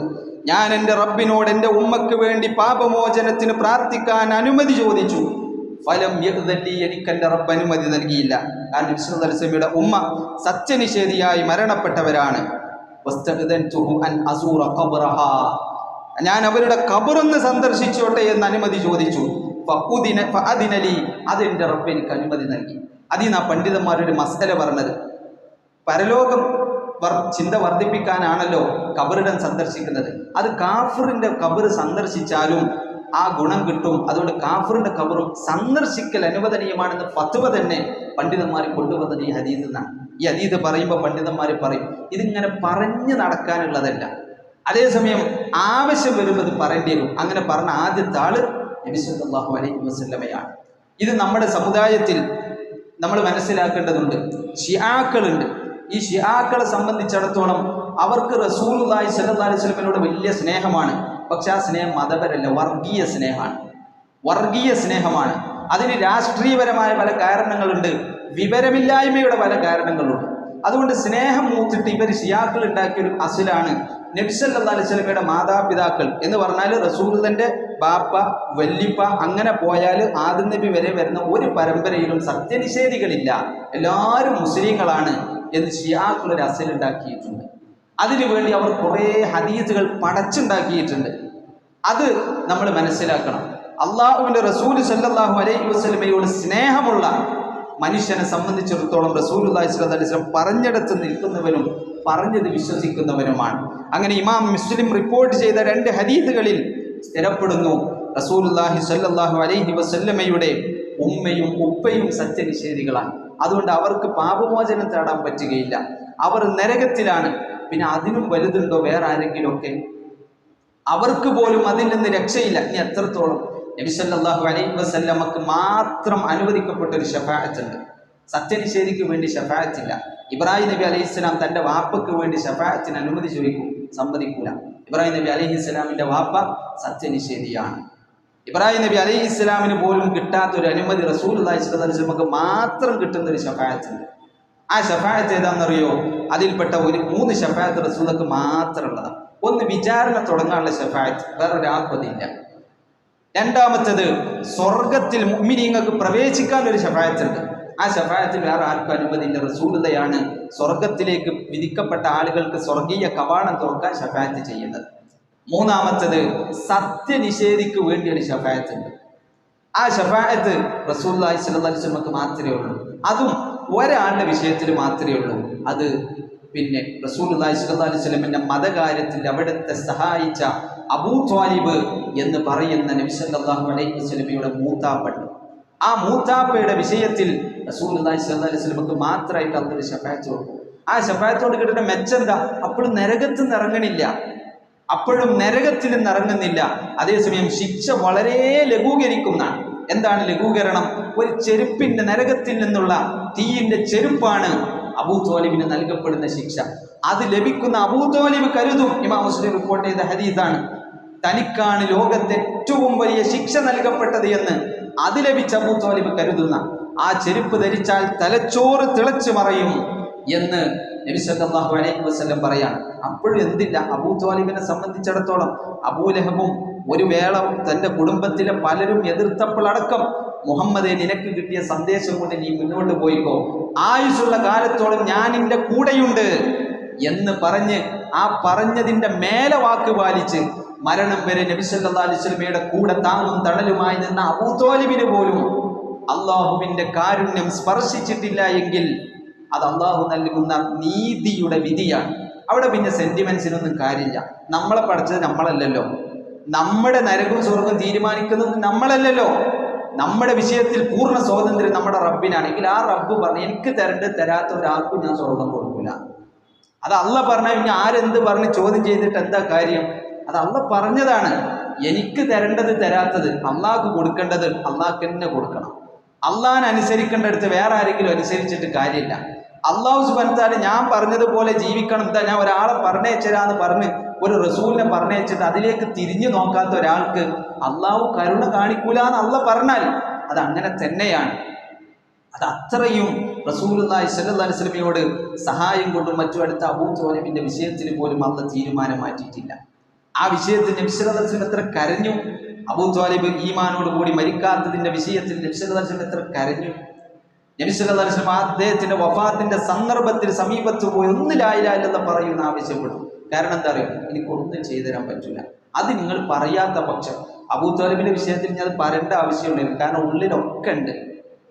ഞാൻ എൻ്റെ റബ്ബിനോട് എൻ്റെ ഉമ്മക്ക് വേണ്ടി പാപമോചനത്തിന് പ്രാർത്ഥിക്കാൻ അനുമതി ചോദിച്ചു. ഫലം യഅ്ദലി, എനിക്ക് എൻ്റെ റബ്ബ് അനുമതി നൽകിയില്ല. കാരണം നബി സല്ലല്ലാഹു അലൈഹി വസല്ലമയുടെ ഉമ്മ സത്യനിഷേധിയായി മരണപ്പെട്ടവരാണ്. വസ്തഅ്ദൻതുഹു അൻ അസൂറ ഖബറഹാ, ഞാൻ അവരുടെ ഖബറൊന്ന് സന്ദർശിച്ചോട്ടെ എന്ന് അനുമതി ചോദിച്ചു. ഫഅദിനലി, അതെൻ്റെ റബ്ബ് എനിക്ക് അനുമതി നൽകി. അതിൽ ആ പണ്ഡിതന്മാരൊരു മസല പറഞ്ഞത്, പരലോകം ചിന്ത വർദ്ധിപ്പിക്കാനാണല്ലോ ഖബറിടം സന്ദർശിക്കുന്നത്. അത് കാഫിറിന്റെ ഖബർ സന്ദർശിച്ചാലും ആ ഗുണം കിട്ടും. അതുകൊണ്ട് കാഫിറിന്റെ ഖബറും സന്ദർശിക്കൽ അനുവദനീയമാണെന്ന് ഫത്വ തന്നെ പണ്ഡിതന്മാർ കൊണ്ടുവന്നത് ഈ ഹദീസിൽ നിന്നാണ്. ഈ ഹദീസ് പറയുമ്പോൾ പണ്ഡിതന്മാർ പറയും, ഇതിങ്ങനെ പറഞ്ഞു നടക്കാനുള്ളതല്ല, അതേസമയം ആവശ്യം വരുമ്പോൾ ഇത് പറയേണ്ടി വരും. അങ്ങനെ പറഞ്ഞ ആദ്യത്തെ ആള് നബി സല്ലല്ലാഹു അലൈഹി വസല്ലമയാണ്. ഇത് നമ്മുടെ സമുദായത്തിൽ നമ്മൾ മനസ്സിലാക്കേണ്ടതുണ്ട്. ഷിയാക്കളുണ്ട്. ഈ ഷിയാക്കളെ സംബന്ധിച്ചിടത്തോളം അവർക്ക് റസൂലുള്ളാഹി സ്വല്ലല്ലാഹു അലൈഹി വസല്ലമയോട് വലിയ സ്നേഹമാണ്. പക്ഷെ ആ സ്നേഹം മതപരല്ല, വർഗീയ സ്നേഹമാണ്. വർഗീയ സ്നേഹമാണ്. അതിന് രാഷ്ട്രീയപരമായ പല കാരണങ്ങളുണ്ട്, വിവരമില്ലായ്മയുടെ പല കാരണങ്ങളുണ്ട്. അതുകൊണ്ട് സ്നേഹം മൂത്തിട്ട് ഇവർ ഷിയാക്കൾ ഉണ്ടാക്കിയൊരു അസിലാണ് നബി സല്ലല്ലാഹു അലൈഹി വസല്ലമയുടെ മാതാപിതാക്കൾ എന്ന് പറഞ്ഞാൽ റസൂലുള്ളാഹിന്റെ ബാപ്പ, വല്ലിപ്പ, അങ്ങനെ പോയാൽ ആദം നബി വരെ വരുന്ന ഒരു പരമ്പരയിലും സത്യനിഷേധികളില്ല, എല്ലാവരും മുസ്ലിങ്ങളാണ് എന്ന് ഷിയാക്കൾ ഒരു അസിലുണ്ടാക്കിയിട്ടുണ്ട്. അതിനുവേണ്ടി അവർ കുറേ ഹദീസുകൾ പടച്ചുണ്ടാക്കിയിട്ടുണ്ട്. അത് നമ്മൾ മനസ്സിലാക്കണം. അള്ളാഹുവിൻ്റെ റസൂൽ സല്ലല്ലാഹു അലൈഹി വസല്ലമയോട് സ്നേഹമുള്ള മനുഷ്യനെ സംബന്ധിച്ചിടത്തോളം റസൂലുള്ളാഹി സ്വല്ലല്ലാഹു അലൈഹി വസല്ലം പറഞ്ഞിടത്ത് നിൽക്കുന്നവനും പറഞ്ഞത് വിശ്വസിക്കുന്നവനുമാണ്. അങ്ങനെ ഇമാം മുസ്ലിം റിപ്പോർട്ട് ചെയ്ത 2 ഹദീസുകളിൽ സ്ഥിരപ്പെടുന്നു, റസൂലുള്ളാഹി സ്വല്ലല്ലാഹു അലൈഹി വസല്ലമയുടെ ഉമ്മയും ഉപ്പയും സത്യനിഷേധികളാണ്. അതുകൊണ്ട് അവർക്ക് പാപമോചനം തേടാൻ പറ്റുകയില്ല, അവർ നരകത്തിലാണ്. പിന്നെ അതിനും വലുതുണ്ടോ വേറെ ആരെങ്കിലുമൊക്കെ? അവർക്ക് പോലും അതിൽ നിന്ന് രക്ഷയില്ല. ഇനി എത്രത്തോളം നബി സല്ലല്ലാഹു അലൈഹി വസല്ലമക്ക് മാത്രം അനുവദിക്കപ്പെട്ട ഒരു ശഫാഅത്ത് ഉണ്ട്. സത്യനിഷേധിക്ക് വേണ്ടി ശഫാഅത്തില്ല. ഇബ്രാഹിം നബി അലൈഹിസ്സലാം തൻ്റെ വാപ്പയ്ക്ക് വേണ്ടി ശഫാഅത്തിന് അനുമതി ചോദിക്കും, സമ്മതിക്കൂല. ഇബ്രാഹിം നബി അലൈഹിസ്സലാമിൻ്റെ വാപ്പ സത്യനിഷേധിയാണ്. ഇബ്രാഹിം നബി അലൈഹിസ്സലാമിന് പോലും കിട്ടാത്തൊരു അനുമതി റസൂലുള്ളാഹി സ്വല്ലല്ലാഹു അലൈഹി വസല്ലമക്ക് മാത്രം കിട്ടുന്ന ഒരു ശഫാഅത്തുണ്ട്. ആ ശഫാഅത്ത് ഏതാണെന്നറിയോ? അതിൽപ്പെട്ട 3 ശഫാഅത്ത് റസൂലുള്ളാഹിക്ക് മാത്രമുള്ളതാണ്. ഒന്ന് വിചാരണ തുടങ്ങാനുള്ള ശഫാഅത്ത്, വേറൊരാൾക്കും അതില്ല. രണ്ടാമത്തേത്, സ്വർഗത്തിൽ മുഅ്മിനീങ്ങൾക്ക് പ്രവേശിക്കാൻ ഒരു ശഫാഅത്തുണ്ട്. ആ ശഫാഅത്തിൽ വേറെ ആർക്കും അനുമതിയില്ല. റസൂലുള്ളയാണ് സ്വർഗത്തിലേക്ക് വിധിക്കപ്പെട്ട ആളുകൾക്ക് സ്വർഗീയ കവാടം തുറക്കാൻ ശഫാഅത്ത് ചെയ്യുന്നത്. മൂന്നാമത്തേത്, സത്യനിഷേധിക്ക് വേണ്ടി ഒരു ശഫാഅത്തുണ്ട്. ആ ശഫാഅത്ത് റസൂലുള്ളാഹി സ്വല്ലല്ലാഹു അലൈഹി വസല്ലമക്ക് മാത്രമേ ഉള്ളൂ. അതും ഒരാളുടെ വിഷയത്തിൽ മാത്രമേ ഉള്ളൂ. അത് പിന്നെ റസൂലുള്ളാഹി സ്വല്ലല്ലാഹു അലൈഹി വസല്ലമയുടെ മതകാര്യത്തിൽ അവിടുത്തെ സഹായിച്ച അബൂ ത്വാലിബ് എന്ന് പറയുന്ന നബി സല്ലല്ലാഹു അലൈഹി വസല്ലമയുടെ മൂത്താപ്പുണ്ട്. ആ മൂത്താപ്പയുടെ വിഷയത്തിൽ റസൂലുള്ളാഹി സ്വല്ലല്ലാഹു അലൈഹി വസല്ലമക്ക് മാത്രമായിട്ട് അള്ളാഹു ശഫാഅത്ത് കൊടുക്കും. ആ ശഫാഅത്തോട് കിട്ടുന്ന മെച്ചെന്താ? അപ്പോഴും നരകത്തിൽ നിന്ന് ഇറങ്ങണില്ല, അപ്പോഴും നരകത്തിൽ നിന്ന് ഇറങ്ങുന്നില്ല. അതേസമയം ശിക്ഷ വളരെ ലഘൂകരിക്കുന്നതാണ്. എന്താണ് ലഘൂകരണം? ഒരു ചെരുപ്പിന്റെ, നരകത്തിൽ നിന്നുള്ള തീയിന്റെ ചെരുപ്പാണ് അബൂ ത്വാലിബിന് നൽകപ്പെടുന്ന ശിക്ഷ. അത് ലഭിക്കുന്ന അബൂ ത്വാലിബ് കരുതും, ഇമാം മുസ്ലിം റിപ്പോർട്ട് ചെയ്ത ഹദീസാണ്, തനിക്കാണ് ലോകത്തെ ഏറ്റവും വലിയ ശിക്ഷ നൽകപ്പെട്ടത് എന്ന്. അത് ലഭിച്ച അബൂ ത്വാലിബ് കരുതുന്ന ആ ചെരുപ്പ് ധരിച്ചാൽ തലച്ചോറ് തിളച്ചു മറയും എന്ന് നബി സല്ലല്ലാഹു അലൈഹി വസല്ലം പറയാണ്. അപ്പോഴും എന്തില്ല, അബൂ ത്വാലിബിനെ സംബന്ധിച്ചിടത്തോളം അബൂലഹബും ഒരു വേള തൻ്റെ കുടുംബത്തിലെ പലരും എതിർത്തപ്പോഴടക്കം, മുഹമ്മദെ നിനക്ക് കിട്ടിയ സന്ദേശം കൊണ്ട് നീ മുന്നോട്ട് പോയിക്കോ, ആയുസ്സുള്ള കാലത്തോളം ഞാൻ നിന്റെ കൂടെയുണ്ട് എന്ന് പറഞ്ഞ് ആ പറഞ്ഞതിൻ്റെ മേലെ വാക്ക് പാലിച്ച് മരണം വരെ നബി സല്ലല്ലാഹു അലൈഹി വസല്ലമയുടെ കൂടെ താങ്ങും തണലുമായി നിന്ന അബൂ ത്വാലിബിന് പോലും അള്ളാഹുവിൻ്റെ കാരുണ്യം സ്പർശിച്ചിട്ടില്ല എങ്കിൽ അത് അള്ളാഹു നൽകുന്ന നീതിയുടെ വിധിയാണ്. അവിടെ പിന്നെ സെന്റിമെന്റ്സിനൊന്നും കാര്യമില്ല. നമ്മളെ പഠിച്ചത് നമ്മളല്ലല്ലോ, നമ്മുടെ നരകവും സ്വർഗവും തീരുമാനിക്കുന്നത് നമ്മളല്ലല്ലോ. നമ്മുടെ വിഷയത്തിൽ പൂർണ്ണ സ്വാതന്ത്ര്യം നമ്മുടെ റബ്ബിനാണെങ്കിൽ ആ റബ്ബ് പറഞ്ഞു എനിക്ക് തരാത്ത ഒരാൾക്കും ഞാൻ സ്വർഗം കൊടുക്കില്ല. അത് അള്ള പറഞ്ഞാൽ പിന്നെ ആരെന്ത് പറഞ്ഞ് ചോദ്യം ചെയ്തിട്ട് എന്താ കാര്യം? അത് അള്ള പറഞ്ഞതാണ്. എനിക്ക് തരേണ്ടത് തരാത്തത്, അള്ളാഹ്ക്ക് കൊടുക്കേണ്ടത് അള്ളാഹ്ക്ക് തന്നെ കൊടുക്കണം. അള്ളാഹിനെ അനുസരിക്കേണ്ടടുത്ത് വേറെ ആരെങ്കിലും അനുസരിച്ചിട്ട് കാര്യമില്ല. അള്ളാഹു സുബ്ഹാനഹു വ തആല ഞാൻ പറഞ്ഞതുപോലെ ജീവിക്കണം. എന്താ, ഞാൻ ഒരാളെ പറഞ്ഞയച്ചരാന്ന് പറഞ്ഞ് ഒരു റസൂലിനെ പറഞ്ഞയച്ചിട്ട് അതിലേക്ക് തിരിഞ്ഞു നോക്കാത്ത ഒരാൾക്ക് അള്ളാഹു കരുണ കാണിക്കൂലെന്ന് അള്ള പറഞ്ഞാൽ അത് അങ്ങനെ തന്നെയാണ്. അത് അത്രയും റസൂലുള്ളാഹി സ്വല്ലല്ലാഹു അലൈഹി വസല്ലമയോട് സഹായം കൊണ്ടും മറ്റും അടുത്ത അബൂ ത്വാലിബിന്റെ വിഷയത്തിൽ പോലും അള്ള തീരുമാനം മാറ്റിയിട്ടില്ല. ആ വിഷയത്തിൽ നബി സല്ലല്ലാഹു അലൈഹി വസല്ലം എത്ര കരഞ്ഞു. അബൂ ത്വാലിബ് ഈമാനോട് കൂടി മരിക്കാത്തതിന്റെ വിഷയത്തിൽ നബി സല്ലല്ലാഹു അലൈഹി വസല്ലം എത്ര കരഞ്ഞു. നബി സല്ലല്ലാഹു അലൈഹി വസല്ലം അദ്ദേഹത്തിന്റെ വഫാത്തിന്റെ സന്ദർഭത്തിൽ സമീപത്ത് പോയി ഒന്ന് ലാ ഇലാഹ ഇല്ലല്ലാഹ് പറയുമെന്ന് ആവശ്യപ്പെടും. കാരണം എന്താ അറിയോ? എനിക്കൊന്നും ചെയ്തു തരാൻ പറ്റില്ല. അത് നിങ്ങൾ പറയാത്ത പക്ഷം അബൂ ത്വാലിബിന്റെ വിഷയത്തിൽ ഞാൻ പറയേണ്ട ആവശ്യമുണ്ടായിരുന്നു. കാരണം ഉള്ളിലൊക്കെ ഉണ്ട്.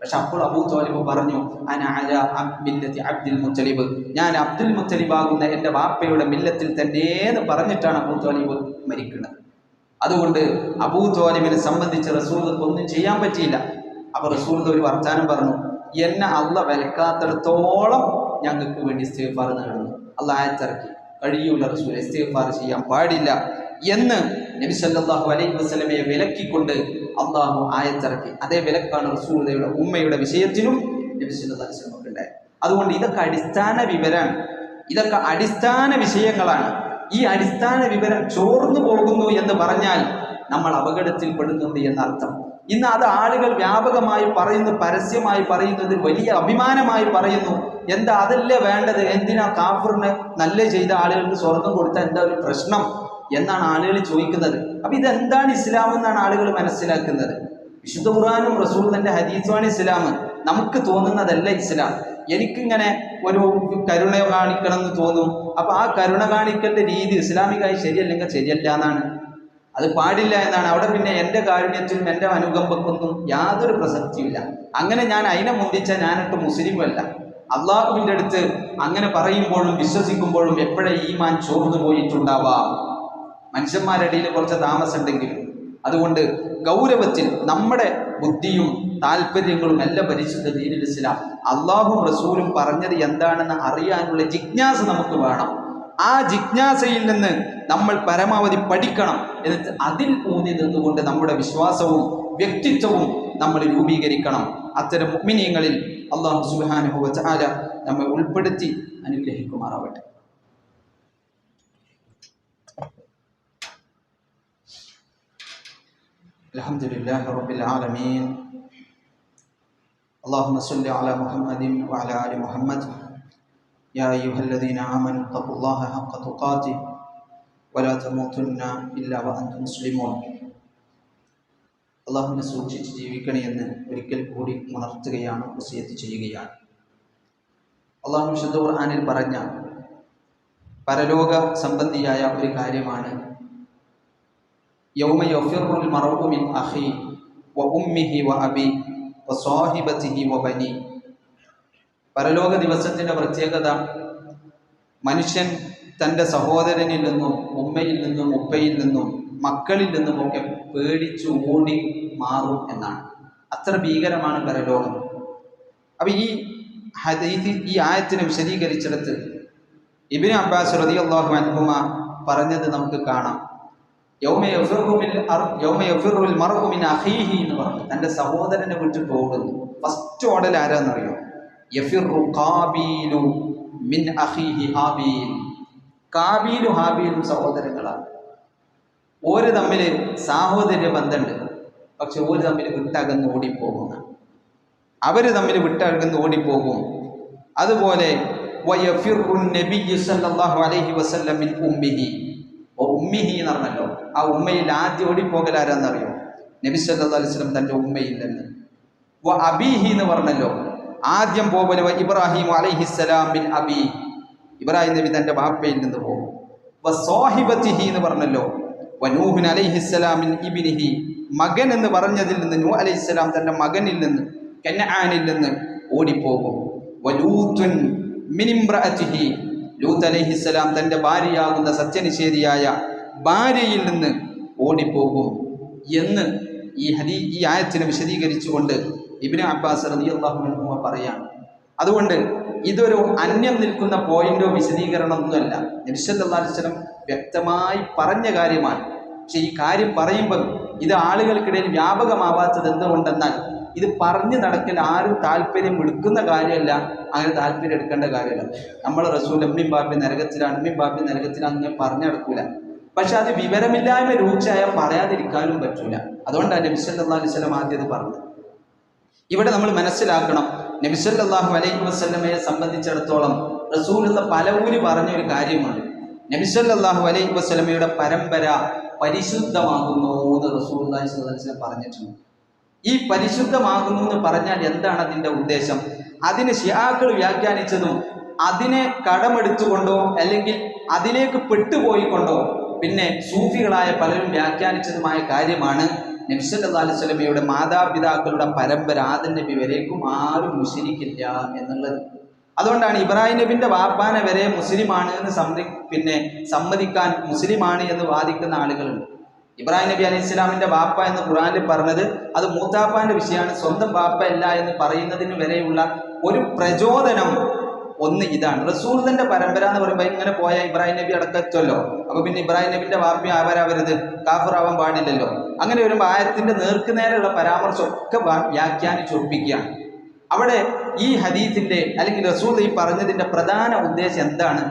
പക്ഷെ അപ്പോൾ അബൂ ത്വാലിബ് പറഞ്ഞു, അന അലാ മില്ലത്തി അബ്ദുൽ മുത്തലിബ്, ഞാൻ അബ്ദുൽ മുത്തലിബ് ആകുന്ന എൻ്റെ വാപ്പയുടെ മില്ലത്തിൽ തന്നെയെന്ന് പറഞ്ഞിട്ടാണ് അബൂ ത്വാലിബ് മരിക്കുന്നത്. അതുകൊണ്ട് അബൂ ത്വാലിബിനെ സംബന്ധിച്ച് റസൂലുള്ളാഹിക്ക് ഒന്നും ചെയ്യാൻ പറ്റിയില്ല. അപ്പോൾ റസൂലുള്ളാഹി ഒരു വർത്താനം പറഞ്ഞു, എന്നെ അള്ള വിലക്കാത്തിടത്തോളം ഞങ്ങൾക്ക് വേണ്ടി ഇസ്തിഗ്ഫാർ നേടുന്നു. അള്ളാഹ് ആയത്തിറക്കി, കഴിയൂല റസൂൽ, ഇസ്തിഗ്ഫാർ ചെയ്യാൻ പാടില്ല എന്ന് നബി സല്ലല്ലാഹു അലൈഹി വസല്ലമയെ വിലക്കിക്കൊണ്ട് അള്ളാഹു ആയത്തിറക്കി. അതേ വിലക്കാണ് റസൂലുള്ളാഹിയുടെ ഉമ്മയുടെ വിഷയത്തിലും നബി സല്ലല്ലാഹു അലൈഹി വസല്ലമക്ക് ഉണ്ടായത്. അതുകൊണ്ട് ഇതൊക്കെ അടിസ്ഥാന വിവരമാണ്, ഇതൊക്കെ അടിസ്ഥാന വിഷയങ്ങളാണ്. ഈ അടിസ്ഥാന വിവരം ചോർന്നു പോകുന്നു എന്ന് പറഞ്ഞാൽ നമ്മൾ അപകടത്തിൽ പെടുന്നുണ്ട് എന്നർത്ഥം. ഇന്ന് അത് ആളുകൾ വ്യാപകമായി പറയുന്നു, പരസ്യമായി പറയുന്നത് വലിയ അഭിമാനമായി പറയുന്നു. എന്താ അതല്ലേ വേണ്ടത്? എന്തിനാ കാഫിറിന് നല്ല ചെയ്ത ആളുകൾക്ക് സ്വർഗം കൊടുത്താൽ എന്താ ഒരു പ്രശ്നം എന്നാണ് ആളുകൾ ചോദിക്കുന്നത്. അപ്പൊ ഇതെന്താണ് ഇസ്ലാം എന്നാണ് ആളുകൾ മനസ്സിലാക്കുന്നത്. വിശുദ്ധ ഖുർആനും റസൂലിന്റെ ഹദീസുമാണ് ഇസ്ലാം. നമുക്ക് തോന്നുന്നതല്ല ഇസ്ലാം. എനിക്കിങ്ങനെ ഒരു കരുണ കാണിക്കണം എന്ന് തോന്നും. അപ്പൊ ആ കരുണ കാണിക്കേണ്ട രീതി ഇസ്ലാമികമായി ശരിയല്ലെങ്കിൽ ശരിയല്ല എന്നാണ്, അത് പാടില്ല എന്നാണ്. അവിടെ പിന്നെ എൻ്റെ കാരുണ്യത്തിനും എൻ്റെ അനുകമ്പക്കൊന്നും യാതൊരു പ്രസക്തിയില്ല. അങ്ങനെ ഞാൻ അതിനെ മുന്തിച്ച ഞാനിട്ട് മുസ്ലിമല്ല. അള്ളാഹുവിൻ്റെ അടുത്ത് അങ്ങനെ പറയുമ്പോഴും വിശ്വസിക്കുമ്പോഴും എപ്പോഴേ ഈമാൻ ചോർന്നു പോയിട്ടുണ്ടാവാം. മനുഷ്യന്മാരുടെ ഇടയിൽ കുറച്ച് താമസമുണ്ടെങ്കിലും. അതുകൊണ്ട് ഗൗരവത്തിൽ നമ്മുടെ ബുദ്ധിയും താല്പര്യങ്ങളും എല്ലാം പരിശുദ്ധ ദീനുൽ ഇസ്ലാം അള്ളാഹും റസൂലും പറഞ്ഞത് എന്താണെന്ന് അറിയാനുള്ള ജിജ്ഞാസ നമുക്ക് വേണം. ആ ജിജ്ഞാസയിൽ നിന്ന് നമ്മൾ പരമാവധി പഠിക്കണം. എന്നിട്ട് അതിൽ ഊന്നി നിന്നുകൊണ്ട് നമ്മുടെ വിശ്വാസവും വ്യക്തിത്വവും നമ്മൾ രൂപീകരിക്കണം. അത്തരം മുഅ്മിനീങ്ങളിൽ അല്ലാഹു സുബ്ഹാനഹു വ തആല നമ്മെ ഉൾപ്പെടുത്തി അനുഗ്രഹിക്കുമാറാവട്ടെ. അൽഹംദുലില്ലാഹി റബ്ബിൽ ആലമീൻ. اللهم صل على محمد وعلى آل محمد يا أيها الذين آمنوا اتقوا الله حق تقاته ولا تموتن إلا وأنتم مسلمون. അള്ളാഹുവിനെ സൂക്ഷിച്ച് ജീവിക്കണേ എന്ന് ഒരിക്കൽ കൂടി ഉണർത്തുകയാണ്, വസിയത്ത് ചെയ്യുകയാണ്. അള്ളാഹു വിശുദ്ധ ഖുർആനിൽ പറഞ്ഞ പരലോക സംബന്ധിയായ ഒരു കാര്യമാണ് യൗമ യഫിറുൽ മർഉ മിൻ അഖി വ ഉമ്മിഹി വ അബി വ സാഹിബതിഹി വ ബനി. പരലോക ദിവസത്തിൻ്റെ പ്രത്യേകത മനുഷ്യൻ തൻ്റെ സഹോദരനിൽ നിന്നും ഉമ്മയിൽ നിന്നും ഉപ്പയിൽ നിന്നും മക്കളിൽ നിന്നുമൊക്കെ പേടിച്ചു ഓടി മാറും എന്നാണ്. അത്ര ഭീകരമാണ് പരലോകം. അപ്പം ഈ ഹദീസിൽ ഈ ആയത്തിനെ വിശദീകരിച്ചിടത്ത് ഇബ്നു അബ്ബാസ് റളിയല്ലാഹു അൻഹുമ പറഞ്ഞത് നമുക്ക് കാണാം. യൗമ യഫിറുൽ മർഉ മിൻ അഖീഹി എന്ന് പറഞ്ഞു, തൻ്റെ സഹോദരനെ വിട്ടിട്ട് ഓടുന്നു. ഫസ്റ്റ് ഓടൽ ആരാന്നറിയോ? യഫിറു ഖാബീലു മിൻ അഖീഹി ഹാബീൽ. കാബീലും ഹാബീലും സഹോദരങ്ങളാണ്. ഓര് തമ്മിൽ സാഹോദര്യ ബന്ധമുണ്ട്, പക്ഷെ ഓര് തമ്മിൽ വിട്ടകന്ന് ഓടിപ്പോകുന്ന, അവർ തമ്മിൽ വിട്ടകന്ന് ഓടിപ്പോകും. അതുപോലെ നബിയ്യു സല്ലല്ലാഹു അലൈഹി വസല്ലം മിൻ ഉമ്മിഹി. ഉമ്മിഹി എന്ന് പറഞ്ഞല്ലോ, ആ ഉമ്മയിൽ ആദ്യം ഓടിപ്പോകൽ ആരാന്നറിയോ? നബി സല്ലല്ലാഹു അലൈഹി വസല്ലം തൻ്റെ ഉമ്മയിൽ നിന്ന്. അബീഹി എന്ന് പറഞ്ഞല്ലോ, ആദ്യം പോകൽ ഇബ്രാഹിം അലൈഹിസ്സലാം മിൻ അബി. ഇബ്രാഹിം നബി തൻ്റെ ബാപ്പയിൽ നിന്ന് പോകും. സാഹിബതിഹി എന്ന് പറഞ്ഞല്ലോ, നൂഹ് അലൈഹിസ്സലാം മിൻ ഇബ്നിഹി. മകൻ എന്ന് പറഞ്ഞതിൽ നിന്ന് നൂഹ് അലൈഹിസ്സലാം തൻ്റെ മകനിൽ നിന്ന് കനആനിൽ നിന്ന് ഓടിപ്പോകും. ലൂത്തുൻ മിൻ ഇംറഅതിഹി. ലൂത്ത് അലൈഹിസ്സലാം തൻ്റെ ഭാര്യയാകുന്ന സത്യനിഷേധിയായ ഭാര്യയിൽ നിന്ന് ഓടിപ്പോകും എന്ന് ഈ ആയത്തിനെ വിശദീകരിച്ചുകൊണ്ട് ഇബ്നു അബ്ബാസ് റളിയല്ലാഹു അൻഹു പറയാണ്. അതുകൊണ്ട് ഇതൊരു അന്യം നിൽക്കുന്ന പോയിന്റോ വിശദീകരണമൊന്നുമല്ല, നബി സല്ലല്ലാഹു അലൈഹി വസല്ലം വ്യക്തമായി പറഞ്ഞ കാര്യമാണ്. പക്ഷെ ഈ കാര്യം പറയുമ്പോൾ ഇത് ആളുകൾക്കിടയിൽ വ്യാപകമാവാത്തത് എന്തുകൊണ്ടെന്നാൽ ഇത് പറഞ്ഞു നടക്കൽ ആരും താല്പര്യം എടുക്കുന്ന കാര്യമല്ല, അങ്ങനെ താല്പര്യം എടുക്കേണ്ട കാര്യമല്ല. നമ്മൾ റസൂൽ അമ്മയും ബാപ്പി നരകത്തിലാണ്, അമ്മയും ബാപ്പി നരകത്തിലാണ് അങ്ങനെ പറഞ്ഞു നടക്കൂല. പക്ഷെ അത് വിവരമില്ലായ്മ രൂക്ഷമായ പറയാതിരിക്കാനും പറ്റൂല. അതുകൊണ്ടാണ് നബി സല്ലല്ലാഹു അലൈഹി വസല്ലം ആദ്യം പറഞ്ഞത്. ഇവിടെ നമ്മൾ മനസ്സിലാക്കണം, നബി സല്ലല്ലാഹു അലൈഹി വസല്ലമയെ സംബന്ധിച്ചിടത്തോളം റസൂലുള്ള പലവൂരി പറഞ്ഞൊരു കാര്യമുണ്ട്. നബി സല്ലല്ലാഹു അലൈഹി വസല്ലമയുടെ പരമ്പര പരിശുദ്ധമാകുന്നു എന്ന് റസൂലുള്ളാഹി സ്വല്ലല്ലാഹു അലൈഹി വസല്ലം പറഞ്ഞിട്ടുണ്ട്. ഈ പരിശുദ്ധമാകുന്നു എന്ന് പറഞ്ഞാൽ എന്താണ് അതിൻ്റെ ഉദ്ദേശം? അതിന് ശിയാക്കൾ വ്യാഖ്യാനിച്ചതും അതിനെ കടമെടുത്തുകൊണ്ടോ അല്ലെങ്കിൽ അതിലേക്ക് പെട്ടുപോയിക്കൊണ്ടോ പിന്നെ സൂഫികളായ പലരും വ്യാഖ്യാനിച്ചതുമായ കാര്യമാണ് നബി സല്ലല്ലാഹു അലൈഹി വസല്ലമയുടെ മാതാപിതാക്കളുടെ പരമ്പര ആദം നബി വരേക്കും ആരും മുശ്രിക്കില്ല എന്നുള്ളത്. അതുകൊണ്ടാണ് ഇബ്രാഹിം നബിന്റെ വാപ്പാനെ വരെ മുസ്ലിമാണ് എന്ന് സമ്മതിക്കാൻ മുസ്ലിമാണ് എന്ന് വാദിക്കുന്ന ആളുകളുണ്ട്. ഇബ്രാഹിം നബി അലൈഹി ഇസ്ലാമിന്റെ വാപ്പ എന്ന് ഖുർആനിൽ പറഞ്ഞത് അത് മൂത്താപ്പാന്റെ വിഷയമാണ്, സ്വന്തം വാപ്പ അല്ല എന്ന് പറയുന്നതിന് വരെയുള്ള ഒരു പ്രചോദനം ഒന്ന് ഇതാണ്. റസൂലിന്റെ പരമ്പര എന്ന് പറയുമ്പോൾ ഇങ്ങനെ പോയ ഇബ്രാഹിം നബി അടക്കത്തുമല്ലോ, അപ്പൊ പിന്നെ ഇബ്രാഹിം നബിന്റെ വാപ്പി ആവരാവരുത്, കാഫിറാവാൻ പാടില്ലല്ലോ. അങ്ങനെ വരുമ്പോൾ ആയത്തിന്റെ നേർക്കുനേരെയുള്ള പരാമർശം ഒക്കെ വ്യാഖ്യാനിച്ചൊപ്പിക്കുകയാണ്. അവിടെ ഈ ഹദീസിന്റെ അല്ലെങ്കിൽ റസൂൽ ഈ പറഞ്ഞതിന്റെ പ്രധാന ഉദ്ദേശം എന്താണ്?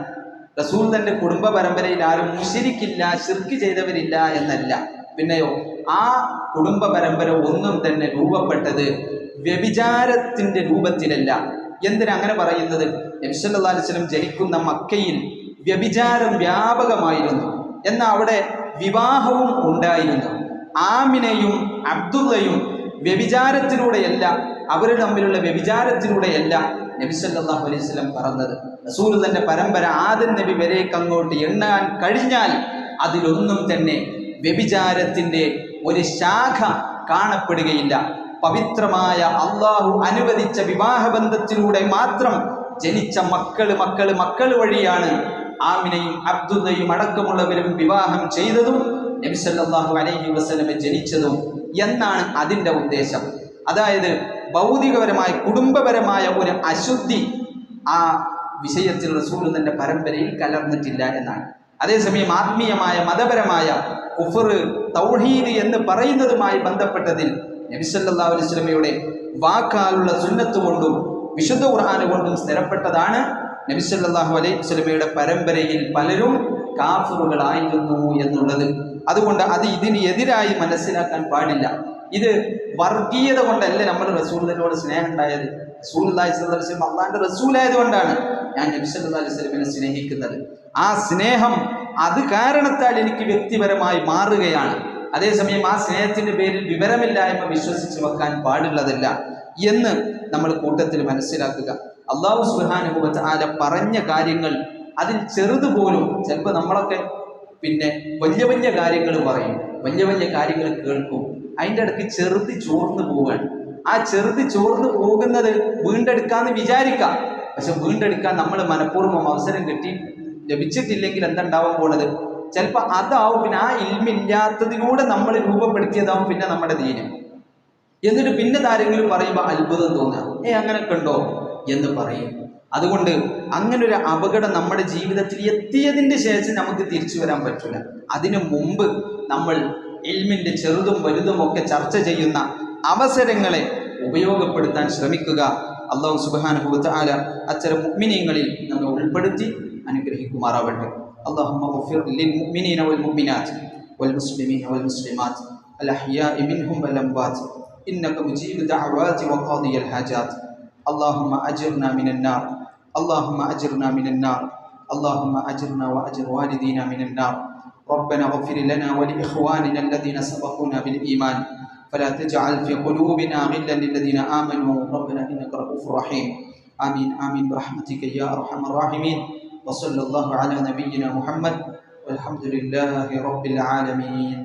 റസൂൽ തന്റെ കുടുംബ പരമ്പരയിൽ ആരും മുശ്രിക്കില്ല, ശിർക്ക് ചെയ്തവരില്ല എന്നല്ല. പിന്നെയോ ആ കുടുംബ പരമ്പര ഒന്നും തന്നെ രൂപപ്പെട്ടത് വ്യഭിചാരത്തിന്റെ രൂപത്തിലല്ല. എന്തിനങ്ങനെ പറയുന്നത്? നബി സല്ലല്ലാഹു അലൈഹി വസല്ലം ജനിക്കുന്ന മക്കയിൽ വ്യഭിചാരം വ്യാപകമായിരുന്നു. എന്നാൽ അവിടെ വിവാഹവും ഉണ്ടായിരുന്നു. ആമിനയും അബ്ദുള്ളയും വ്യഭിചാരത്തിലൂടെയല്ല, അവർ തമ്മിലുള്ള വ്യഭിചാരത്തിലൂടെയല്ല നബി സല്ലല്ലാഹു അലൈഹി വസല്ലം പറഞ്ഞത്. റസൂലുള്ളാഹിന്റെ പരമ്പര ആദം നബി വരേക്ക് അങ്ങോട്ട് എണ്ണാൻ കഴിഞ്ഞാൽ അതിലൊന്നും തന്നെ വ്യഭിചാരത്തിന്റെ ഒരു ശാഖ കാണപ്പെടുകയില്ല. പവിത്രമായ അള്ളാഹു അനുവദിച്ച വിവാഹബന്ധത്തിലൂടെ മാത്രം ജനിച്ച മക്കൾ വഴിയാണ് ആമിനയും അബ്ദുള്ളയും അടക്കമുള്ളവരും വിവാഹം ചെയ്തതും നബി സല്ലല്ലാഹു അലൈഹി വസല്ലം ജനിച്ചതും എന്നാണ് അതിൻ്റെ ഉദ്ദേശം. അതായത് ഭൗതികപരമായ കുടുംബപരമായ ഒരു അശുദ്ധി ആ വിഷയത്തിൽ റസൂലുള്ളാഹിന്റെ പരമ്പരയിൽ കലർന്നിട്ടില്ല എന്നാണ്. അതേസമയം ആത്മീയമായ മതപരമായ കുഫ്ർ, തൗഹീദ് എന്ന് പറയുന്നതുമായി ബന്ധപ്പെട്ടതിൽ നബി സല്ലല്ലാഹു അലൈഹി വസല്ലമയുടെ വാക്കാലുള്ള സുന്നത്ത് കൊണ്ടും വിശുദ്ധ ഖുർആൻ കൊണ്ടും സ്ഥിരപ്പെട്ടതാണ്. നബി സല്ലല്ലാഹു അലൈഹി വസല്ലമയുടെ പരമ്പരയിൽ പലരും കാഫിറുകളായിരുന്നു എന്നുള്ളത്. അതുകൊണ്ട് അത് ഇതിന് എതിരായി മനസ്സിലാക്കാൻ പാടില്ല. ഇത് വർഗീയത കൊണ്ടല്ല നമ്മൾ റസൂലിനോട് സ്നേഹം ഉണ്ടായത്. റസൂലുള്ളാഹി സ്വല്ലല്ലാഹു അലൈഹി വസല്ലം അല്ലാഹുവിന്റെ റസൂലായതുകൊണ്ടാണ് ഞാൻ നബി സല്ലല്ലാഹു അലൈഹി വസല്ലമയെ സ്നേഹിക്കുന്നത്. ആ സ്നേഹം അത് കാരണത്താൽ എനിക്ക് വ്യക്തിപരമായി മാറുകയാണ്. അതേസമയം ആ സ്നേഹത്തിന്റെ പേരിൽ വിവരമില്ലായ്മ വിശ്വസിച്ച് വെക്കാൻ പാടുള്ളതല്ല എന്ന് നമ്മൾ കൂട്ടത്തിൽ മനസ്സിലാക്കുക. അല്ലാഹു സുബ്ഹാനഹു വ തആല പറഞ്ഞ കാര്യങ്ങൾ അതിൽ ചെറുതുപോലും ചിലപ്പോൾ നമ്മളൊക്കെ വലിയ വലിയ കാര്യങ്ങൾ പറയും, വലിയ വലിയ കാര്യങ്ങൾ കേൾക്കും, അതിൻ്റെ ഇടയ്ക്ക് ചെറുത് ചോർന്ന് പോവുകയാണ്. ആ ചെറുത് ചോർന്ന് പോകുന്നത് വീണ്ടെടുക്കാന്ന് വിചാരിക്കാം. പക്ഷെ വീണ്ടെടുക്കാൻ നമ്മൾ മനഃപൂർവ്വം അവസരം ലഭിച്ചിട്ടില്ലെങ്കിൽ എന്തുണ്ടാവാൻ പോണത്? ചിലപ്പോൾ അതാവും പിന്നെ ആ ഇൽമില്ലാത്തതിലൂടെ നമ്മൾ രൂപപ്പെടുത്തിയതാവും പിന്നെ നമ്മുടെ ദീനം. എന്നിട്ട് പിന്നെ ആരെങ്കിലും പറയുമ്പോൾ അത്ഭുതം തോന്നുക, അങ്ങനെയൊക്കെ ഉണ്ടോ എന്ന് പറയും. അതുകൊണ്ട് അങ്ങനെ ഒരു അപകടം നമ്മുടെ ജീവിതത്തിൽ എത്തിയതിൻ്റെ ശേഷം നമുക്ക് തിരിച്ചു വരാൻ പറ്റില്ല. അതിനു മുമ്പ് നമ്മൾ ഇൽമിൻ്റെ ചെറുതും വലുതും ഒക്കെ ചർച്ച ചെയ്യുന്ന അവസരങ്ങളെ ഉപയോഗപ്പെടുത്താൻ ശ്രമിക്കുക. അല്ലാഹു സുബ്ഹാനഹു വ തആല അത്തരം മുഅ്മിനീങ്ങളിൽ നമ്മെ ഉൾപ്പെടുത്തി അനുഗ്രഹിക്കുമാറാവട്ടെ. اللهم اغفر للمؤمنين والمؤمنات والمسلمين والمسلمات الأحياء منهم والأموات إنك مجيب الدعوات وقاضي الحاجات. اللهم أجرنا من النار، اللهم أجرنا من النار، اللهم أجرنا وأجر والدينا من النار. ربنا اغفر لنا ولإخواننا الذين سبقونا بالإيمان فلا تجعل في قلوبنا غلا للذين آمنوا ربنا إنك رؤوف رحيم. آمين آمين برحمتك يا أرحم الراحمين. وصلى الله على نبينا محمد والحمد لله رب العالمين.